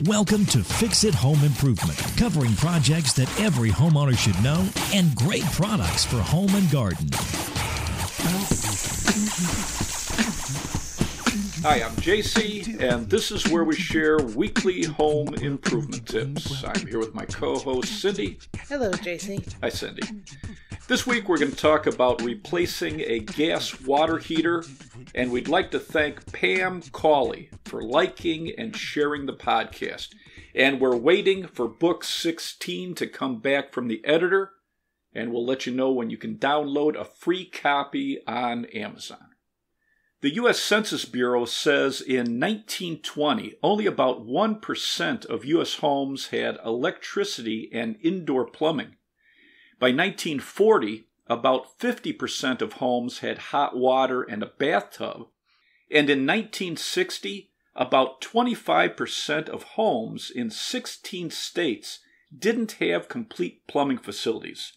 Welcome to Fix It Home Improvement, covering projects that every homeowner should know and great products for home and garden. Hi, I'm JC, and this is where we share weekly home improvement tips. I'm here with my co-host, Cindy. Hello, JC. Hi, Cindy. This week we're going to talk about replacing a gas water heater, and we'd like to thank Pam Cawley for liking and sharing the podcast. And we're waiting for book 16 to come back from the editor, and we'll let you know when you can download a free copy on Amazon. The U.S. Census Bureau says in 1920, only about 1% of U.S. homes had electricity and indoor plumbing. By 1940, about 50% of homes had hot water and a bathtub. And in 1960, about 25% of homes in 16 states didn't have complete plumbing facilities,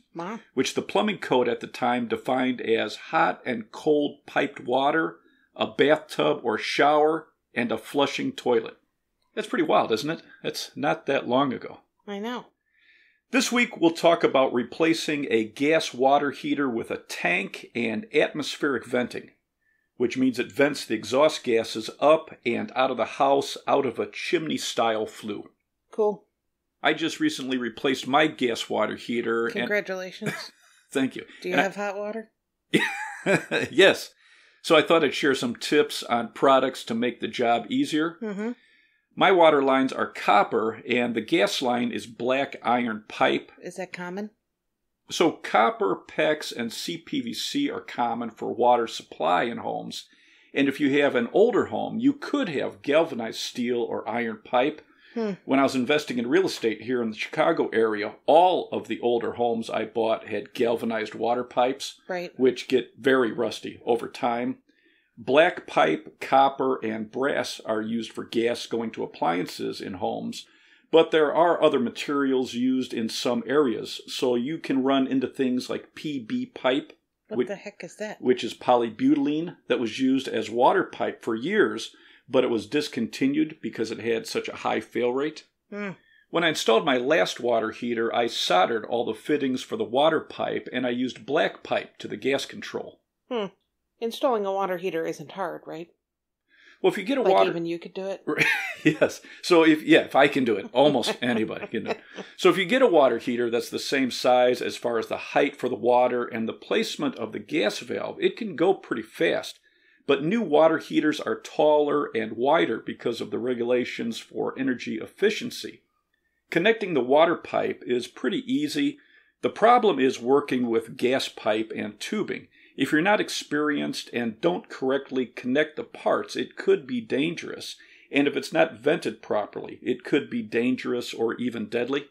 which the plumbing code at the time defined as hot and cold piped water, a bathtub or shower, and a flushing toilet. That's pretty wild, isn't it? That's not that long ago. I know. This week we'll talk about replacing a gas water heater with a tank and atmospheric venting, which means it vents the exhaust gases up and out of the house out of a chimney-style flue. Cool. I just recently replaced my gas water heater. Congratulations. Thank you. Do you have hot water? Yes. So I thought I'd share some tips on products to make the job easier. Mm-hmm. My water lines are copper, and the gas line is black iron pipe. Is that common? So copper, PEX, and CPVC are common for water supply in homes. And if you have an older home, you could have galvanized steel or iron pipe. When I was investing in real estate here in the Chicago area, all of the older homes I bought had galvanized water pipes, which get very rusty over time. Black pipe, copper, and brass are used for gas going to appliances in homes, but there are other materials used in some areas, so you can run into things like PB pipe. What the heck is that? Which is polybutylene that was used as water pipe for years, but it was discontinued because it had such a high fail rate. When I installed my last water heater, I soldered all the fittings for the water pipe, and I used black pipe to the gas control. Installing a water heater isn't hard, right? Well, if you get a water... even you could do it? Yes. So if I can do it, almost anybody can do it. So if you get a water heater that's the same size as far as the height for the water and the placement of the gas valve, it can go pretty fast. But new water heaters are taller and wider because of the regulations for energy efficiency. Connecting the water pipe is pretty easy. The problem is working with gas pipe and tubing. If you're not experienced and don't correctly connect the parts, it could be dangerous. And if it's not vented properly, it could be dangerous or even deadly.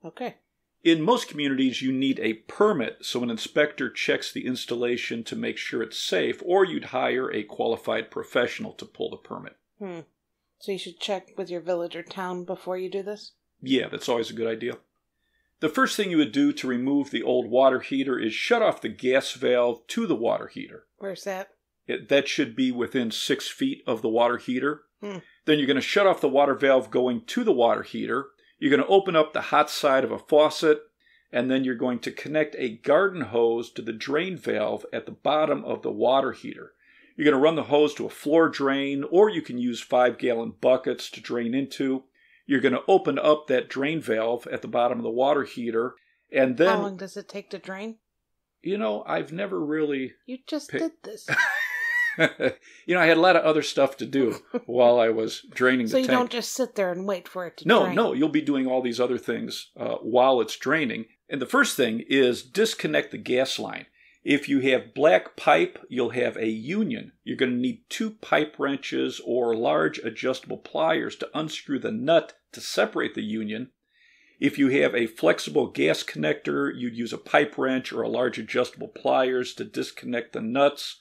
Okay. In most communities, you need a permit, so an inspector checks the installation to make sure it's safe, or you'd hire a qualified professional to pull the permit. So you should check with your village or town before you do this? Yeah, that's always a good idea. The first thing you would do to remove the old water heater is shut off the gas valve to the water heater. Where's that? That should be within 6 feet of the water heater. Then you're going to shut off the water valve going to the water heater. You're going to open up the hot side of a faucet, and then you're going to connect a garden hose to the drain valve at the bottom of the water heater. You're going to run the hose to a floor drain, or you can use 5-gallon buckets to drain into. You're going to open up that drain valve at the bottom of the water heater, and then... How long does it take to drain? I've never really... You just did this. I had a lot of other stuff to do while I was draining the tank. So you don't just sit there and wait for it to drain? No, you'll be doing all these other things while it's draining. And the first thing is disconnect the gas line. If you have black pipe, you'll have a union. You're going to need 2 pipe wrenches or large adjustable pliers to unscrew the nut to separate the union. If you have a flexible gas connector, you'd use a pipe wrench or a large adjustable pliers to disconnect the nuts.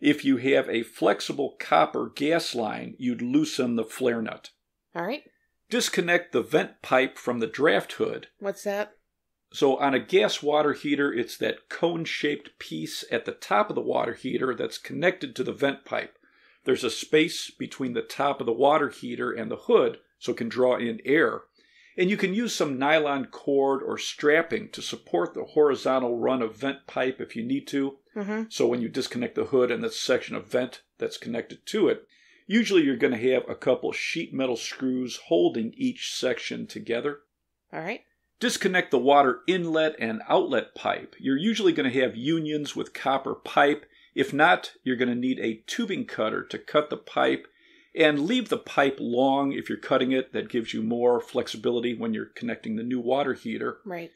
If you have a flexible copper gas line, you'd loosen the flare nut. All right. Disconnect the vent pipe from the draft hood. What's that? So on a gas water heater, it's that cone-shaped piece at the top of the water heater that's connected to the vent pipe. There's a space between the top of the water heater and the hood so it can draw in air. And you can use some nylon cord or strapping to support the horizontal run of vent pipe if you need to. So when you disconnect the hood and the section of vent that's connected to it, usually you're going to have a couple sheet metal screws holding each section together. All right. Disconnect the water inlet and outlet pipe. You're usually going to have unions with copper pipe. If not, you're going to need a tubing cutter to cut the pipe, and leave the pipe long if you're cutting it. That gives you more flexibility when you're connecting the new water heater. Right.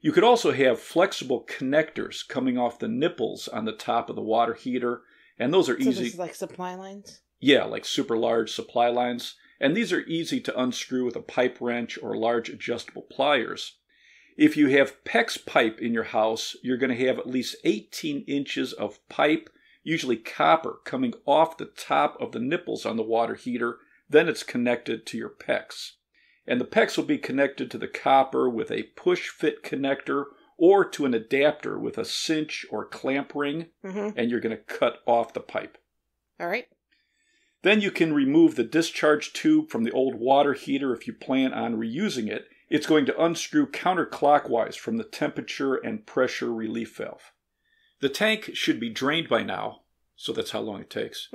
You could also have flexible connectors coming off the nipples on the top of the water heater, and those are easy. So this is like supply lines? Yeah, like super large supply lines. And these are easy to unscrew with a pipe wrench or large adjustable pliers. If you have PEX pipe in your house, you're going to have at least 18 inches of pipe, usually copper, coming off the top of the nipples on the water heater. Then it's connected to your PEX. And the PEX will be connected to the copper with a push-fit connector or to an adapter with a cinch or clamp ring, and you're going to cut off the pipe. All right. Then you can remove the discharge tube from the old water heater if you plan on reusing it. It's going to unscrew counterclockwise from the temperature and pressure relief valve. The tank should be drained by now, so that's how long it takes.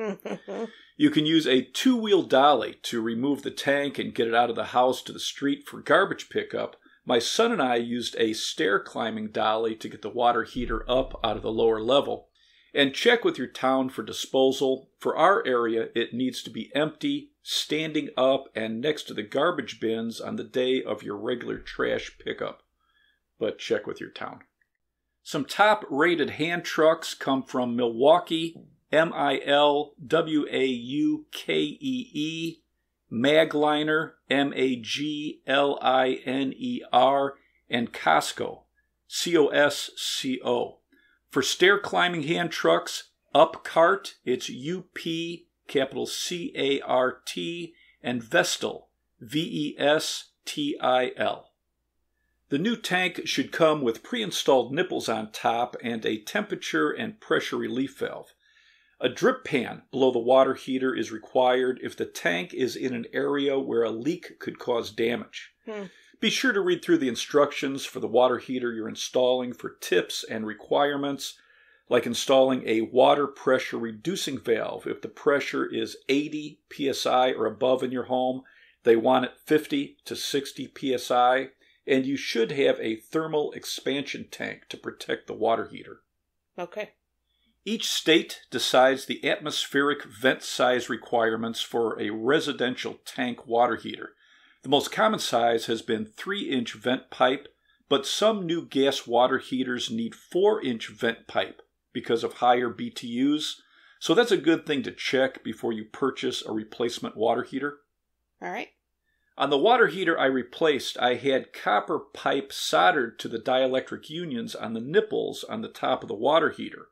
You can use a two-wheel dolly to remove the tank and get it out of the house to the street for garbage pickup. My son and I used a stair-climbing dolly to get the water heater up out of the lower level. And check with your town for disposal. For our area, it needs to be empty, standing up, and next to the garbage bins on the day of your regular trash pickup. But check with your town. Some top-rated hand trucks come from Milwaukee, Milwaukee, Magliner, Magliner, and Costco, Cosco. For stair-climbing hand trucks, Upcart, it's UP, capital C-A-R-T, and Vestal, V-E-S-T-I-L. The new tank should come with pre-installed nipples on top and a temperature and pressure relief valve. A drip pan below the water heater is required if the tank is in an area where a leak could cause damage. Be sure to read through the instructions for the water heater you're installing for tips and requirements, like installing a water pressure reducing valve. If the pressure is 80 psi or above in your home, they want it 50 to 60 psi, and you should have a thermal expansion tank to protect the water heater. Okay. Each state decides the atmospheric vent size requirements for a residential tank water heater. The most common size has been 3-inch vent pipe, but some new gas water heaters need 4-inch vent pipe because of higher BTUs, so that's a good thing to check before you purchase a replacement water heater. All right. On the water heater I replaced, I had copper pipe soldered to the dielectric unions on the nipples on the top of the water heater.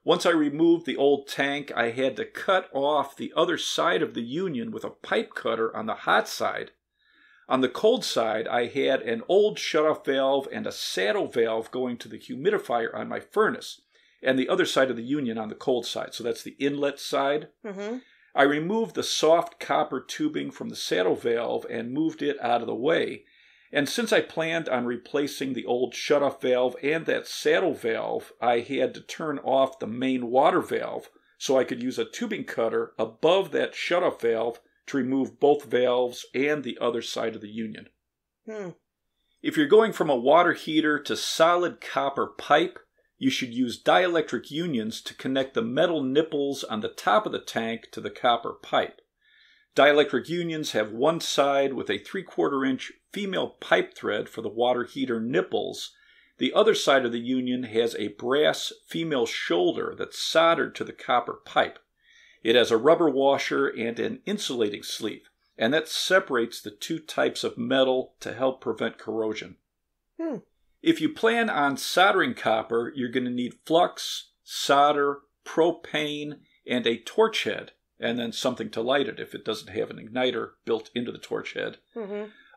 Once I removed the old tank, I had to cut off the other side of the union with a pipe cutter on the hot side. On the cold side, I had an old shutoff valve and a saddle valve going to the humidifier on my furnace, and the other side of the union on the cold side. So that's the inlet side. I removed the soft copper tubing from the saddle valve and moved it out of the way. And since I planned on replacing the old shutoff valve and that saddle valve, I had to turn off the main water valve so I could use a tubing cutter above that shutoff valve to remove both valves and the other side of the union. If you're going from a water heater to solid copper pipe, you should use dielectric unions to connect the metal nipples on the top of the tank to the copper pipe. Dielectric unions have one side with a 3/4-inch female pipe thread for the water heater nipples. The other side of the union has a brass female shoulder that's soldered to the copper pipe. It has a rubber washer and an insulating sleeve, and that separates the two types of metal to help prevent corrosion. If you plan on soldering copper, you're going to need flux, solder, propane, and a torch head, and then something to light it if it doesn't have an igniter built into the torch head.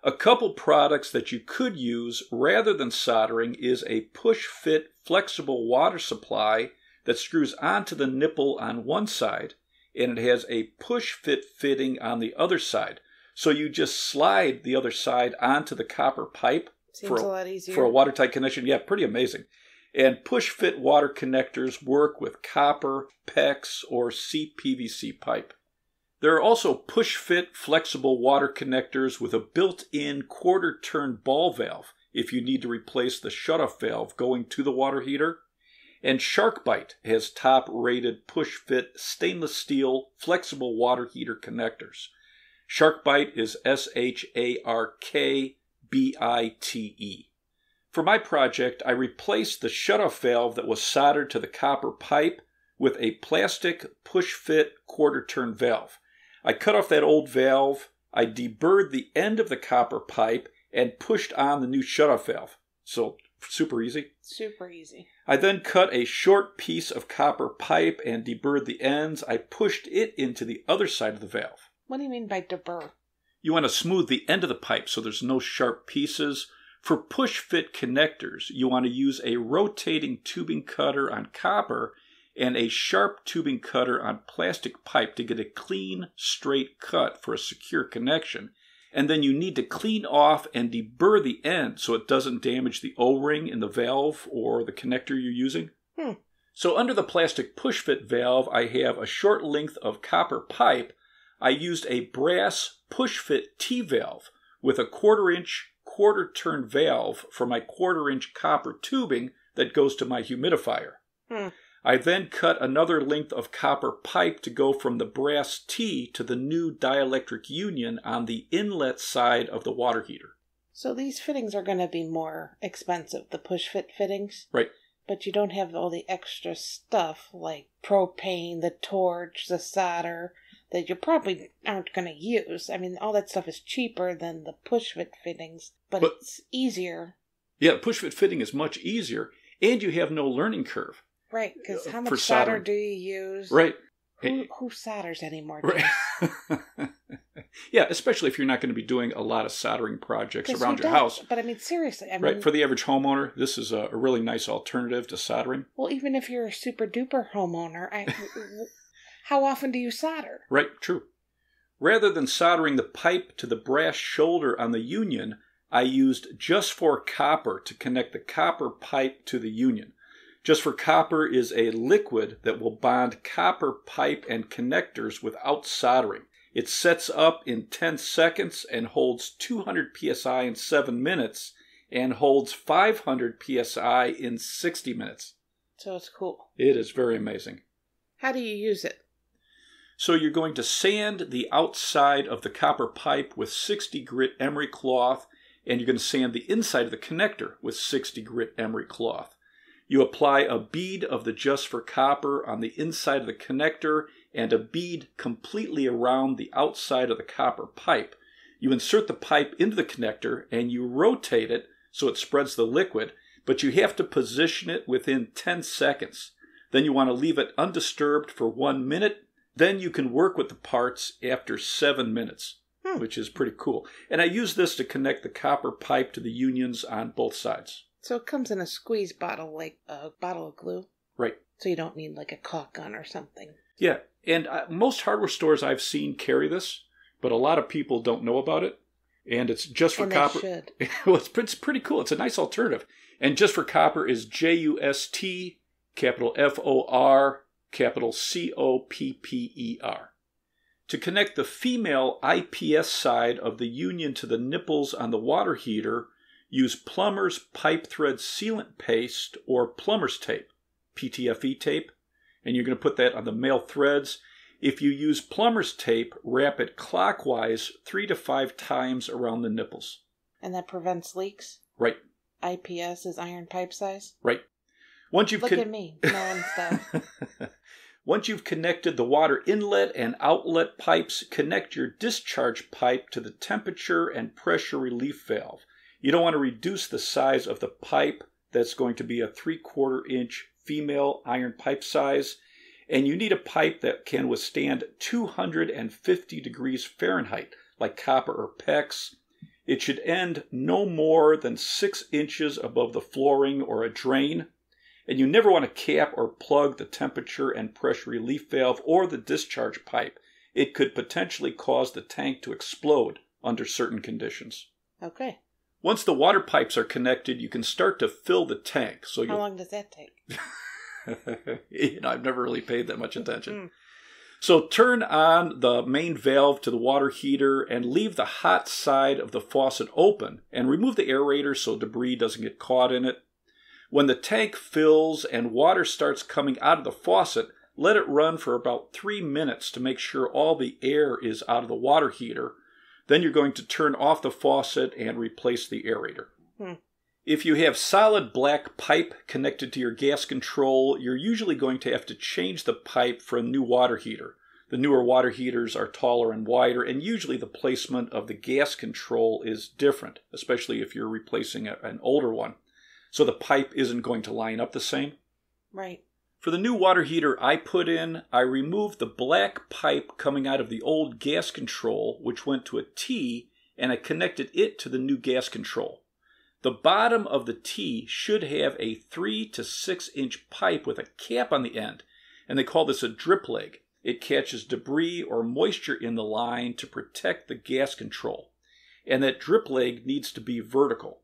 A couple products that you could use rather than soldering is a push-fit flexible water supply that screws onto the nipple on one side, and it has a push-fit fitting on the other side. So you just slide the other side onto the copper pipe. Seems a lot easier. For a watertight connection. Yeah, pretty amazing. And push-fit water connectors work with copper, PEX, or CPVC pipe. There are also push-fit flexible water connectors with a built-in quarter-turn ball valve if you need to replace the shutoff valve going to the water heater. And SharkBite has top-rated push-fit stainless steel flexible water heater connectors. SharkBite is SharkBite. For my project, I replaced the shutoff valve that was soldered to the copper pipe with a plastic push-fit quarter-turn valve. I cut off that old valve, I deburred the end of the copper pipe, and pushed on the new shutoff valve. So, super easy. Super easy. I then cut a short piece of copper pipe and deburred the ends. I pushed it into the other side of the valve. What do you mean by deburr? You want to smooth the end of the pipe so there's no sharp pieces. For push-fit connectors, you want to use a rotating tubing cutter on copper and a sharp tubing cutter on plastic pipe to get a clean, straight cut for a secure connection. And then you need to clean off and deburr the end so it doesn't damage the O-ring in the valve or the connector you're using. So under the plastic push-fit valve, I have a short length of copper pipe. I used a brass push-fit T-valve with a 1/4-inch quarter-turn valve for my 1/4-inch copper tubing that goes to my humidifier. I then cut another length of copper pipe to go from the brass T to the new dielectric union on the inlet side of the water heater. So these fittings are going to be more expensive, the push-fit fittings? Right. But you don't have all the extra stuff like propane, the torch, the solder, that you probably aren't going to use. I mean, all that stuff is cheaper than the push-fit fittings, but it's easier. Yeah, push-fit fitting is much easier, and you have no learning curve. Right, because how much solder do you use? Right. Who solders anymore? Right. Yeah, especially if you're not going to be doing a lot of soldering projects around your house. But I mean, seriously. Right, for the average homeowner, this is a really nice alternative to soldering. Well, even if you're a super-duper homeowner, how often do you solder? Right, true. Rather than soldering the pipe to the brass shoulder on the union, I used Just for Copper to connect the copper pipe to the union. Just for Copper is a liquid that will bond copper pipe and connectors without soldering. It sets up in 10 seconds and holds 200 psi in 7 minutes and holds 500 psi in 60 minutes. So it's cool. It is very amazing. How do you use it? So you're going to sand the outside of the copper pipe with 60 grit emery cloth, and you're going to sand the inside of the connector with 60 grit emery cloth. You apply a bead of the Just for Copper on the inside of the connector and a bead completely around the outside of the copper pipe. You insert the pipe into the connector and you rotate it so it spreads the liquid, but you have to position it within 10 seconds. Then you want to leave it undisturbed for 1 minute. Then you can work with the parts after 7 minutes, which is pretty cool. And I use this to connect the copper pipe to the unions on both sides. So it comes in a squeeze bottle, like a bottle of glue? Right. So you don't need like a caulk gun or something? Yeah, and most hardware stores I've seen carry this, but a lot of people don't know about it. And it's Just for Copper. They should. Well, it's pretty cool. It's a nice alternative. And Just for Copper is JUST, capital FOR, capital COPPER. To connect the female IPS side of the union to the nipples on the water heater, use plumber's pipe thread sealant paste or plumber's tape, PTFE tape, and you're going to put that on the male threads. If you use plumber's tape, wrap it clockwise 3 to 5 times around the nipples. And that prevents leaks? Right. IPS is iron pipe size? Right. Look at me, knowing stuff. Once you've connected the water inlet and outlet pipes, connect your discharge pipe to the temperature and pressure relief valve. You don't want to reduce the size of the pipe. That's going to be a 3/4 inch female iron pipe size. And you need a pipe that can withstand 250 degrees Fahrenheit, like copper or PEX. It should end no more than 6 inches above the flooring or a drain. And you never want to cap or plug the temperature and pressure relief valve or the discharge pipe. It could potentially cause the tank to explode under certain conditions. Okay. Once the water pipes are connected, you can start to fill the tank. So how long does that take? I've never really paid that much attention. So turn on the main valve to the water heater and leave the hot side of the faucet open and remove the aerator so debris doesn't get caught in it. When the tank fills and water starts coming out of the faucet, let it run for about 3 minutes to make sure all the air is out of the water heater. Then you're going to turn off the faucet and replace the aerator. If you have solid black pipe connected to your gas control, you're usually going to have to change the pipe for a new water heater. The newer water heaters are taller and wider, and usually the placement of the gas control is different, especially if you're replacing an older one. So the pipe isn't going to line up the same. Right. For the new water heater I put in, I removed the black pipe coming out of the old gas control, which went to a T, and I connected it to the new gas control. The bottom of the T should have a 3 to 6 inch pipe with a cap on the end, and they call this a drip leg. It catches debris or moisture in the line to protect the gas control, and that drip leg needs to be vertical.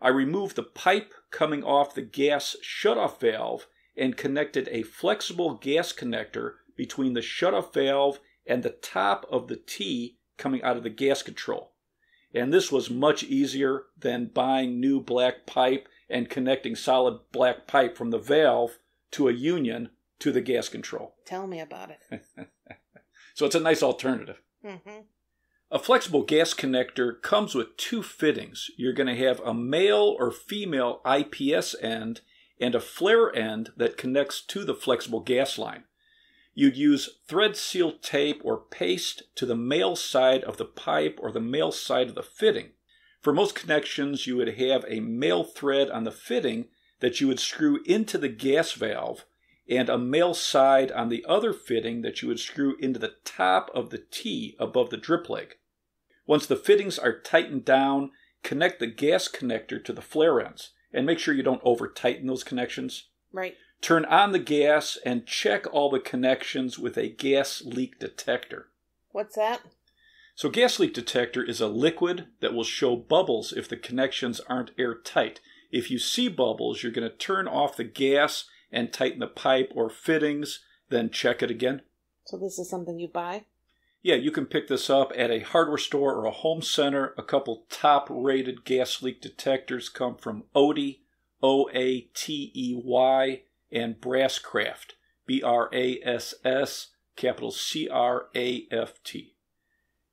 I removed the pipe coming off the gas shutoff valve and connected a flexible gas connector between the shutoff valve and the top of the T coming out of the gas control. And this was much easier than buying new black pipe and connecting solid black pipe from the valve to a union to the gas control. Tell me about it. So it's a nice alternative. A flexible gas connector comes with 2 fittings. You're going to have a male or female IPS end and a flare end that connects to the flexible gas line. You'd use thread seal tape or paste to the male side of the pipe or the male side of the fitting. For most connections, you would have a male thread on the fitting that you would screw into the gas valve and a male side on the other fitting that you would screw into the top of the T above the drip leg. Once the fittings are tightened down, connect the gas connector to the flare ends and make sure you don't over-tighten those connections. Right. Turn on the gas and check all the connections with a gas leak detector. What's that? So gas leak detector is a liquid that will show bubbles if the connections aren't airtight. If you see bubbles, you're going to turn off the gas and tighten the pipe or fittings, then check it again. So this is something you buy? Yeah, you can pick this up at a hardware store or a home center. A couple top-rated gas leak detectors come from Oatey, O-A-T-E-Y, and Brasscraft, B-R-A-S-S, capital C-R-A-F-T.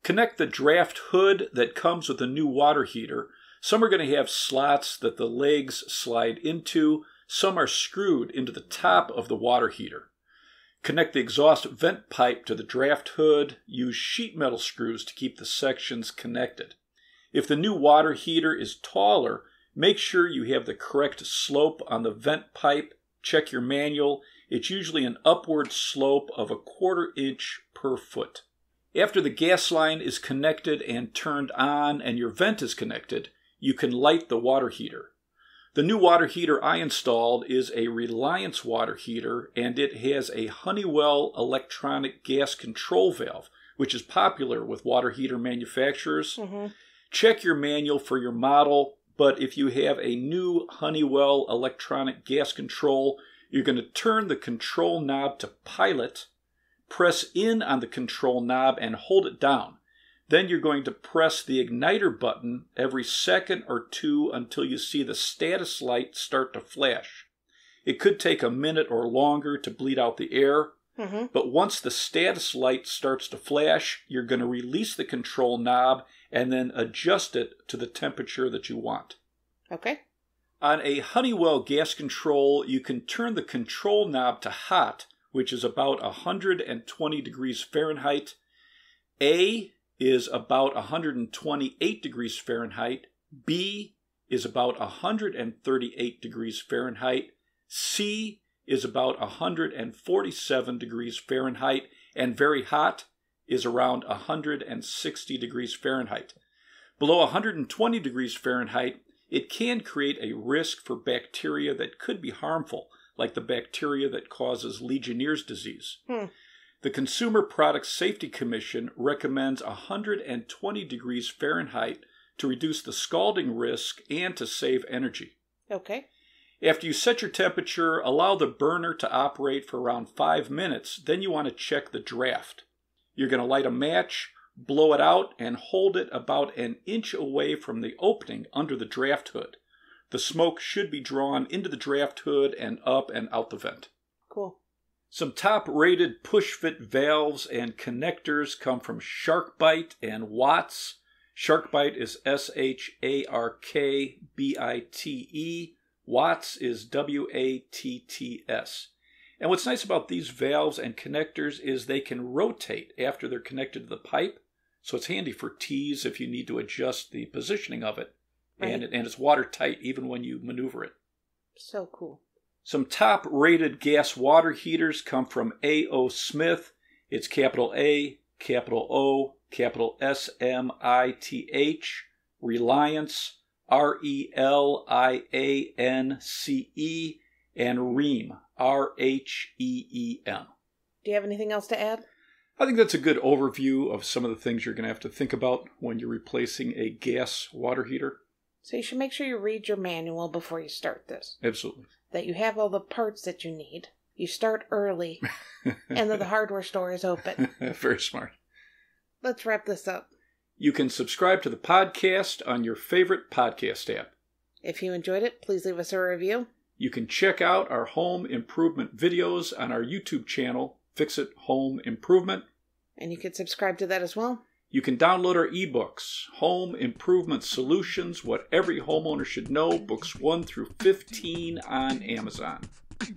Connect the draft hood that comes with the new water heater. Some are going to have slots that the legs slide into. Some are screwed into the top of the water heater. Connect the exhaust vent pipe to the draft hood. Use sheet metal screws to keep the sections connected. If the new water heater is taller, make sure you have the correct slope on the vent pipe. Check your manual. It's usually an upward slope of 1/4 inch per foot. After the gas line is connected and turned on and your vent is connected, you can light the water heater. The new water heater I installed is a Reliance water heater, and it has a Honeywell electronic gas control valve, which is popular with water heater manufacturers. Check your manual for your model, but if you have a new Honeywell electronic gas control, you're going to turn the control knob to pilot, press in on the control knob and hold it down. Then you're going to press the igniter button every second or two until you see the status light start to flash. It could take a minute or longer to bleed out the air, but once the status light starts to flash, you're going to release the control knob and then adjust it to the temperature that you want. Okay. On a Honeywell gas control, you can turn the control knob to hot, which is about 120 degrees Fahrenheit. A is about 128 degrees Fahrenheit. B is about 138 degrees Fahrenheit. C is about 147 degrees Fahrenheit. And very hot is around 160 degrees Fahrenheit. Below 120 degrees Fahrenheit, it can create a risk for bacteria that could be harmful, like the bacteria that causes Legionnaire's disease. The Consumer Product Safety Commission recommends 120 degrees Fahrenheit to reduce the scalding risk and to save energy. Okay. After you set your temperature, allow the burner to operate for around 5 minutes. Then you want to check the draft. You're going to light a match, blow it out, and hold it about an inch away from the opening under the draft hood. The smoke should be drawn into the draft hood and up and out the vent. Cool. Some top-rated push-fit valves and connectors come from SharkBite and Watts. SharkBite is SharkBite. Watts is WATTS. And what's nice about these valves and connectors is they can rotate after they're connected to the pipe. So it's handy for teas if you need to adjust the positioning of it. Right. And it's watertight even when you maneuver it. So cool. Some top-rated gas water heaters come from A.O. Smith. It's capital A, capital O, capital S-M-I-T-H, Reliance, R-E-L-I-A-N-C-E, and Rheem, R-H-E-E-M. Do you have anything else to add? I think that's a good overview of some of the things you're going to have to think about when you're replacing a gas water heater. So you should make sure you read your manual before you start this. Absolutely. That you have all the parts that you need. You start early, and that the hardware store is open. Very smart. Let's wrap this up. You can subscribe to the podcast on your favorite podcast app. If you enjoyed it, please leave us a review. You can check out our home improvement videos on our YouTube channel, Fix It Home Improvement. And you can subscribe to that as well. You can download our ebooks, Home Improvement Solutions, What Every Homeowner Should Know, books 1 through 15 on Amazon.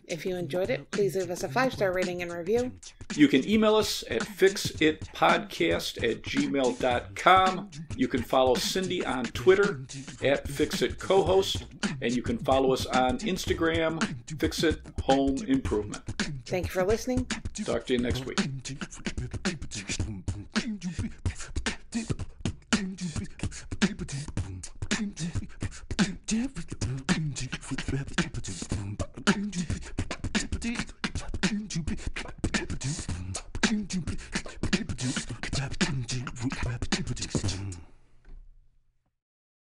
If you enjoyed it, please leave us a 5-star rating and review. You can email us at fixitpodcast@gmail.com. You can follow Cindy on Twitter at FixItCohost. And you can follow us on Instagram, Fix It Home Improvement. Thank you for listening. Talk to you next week.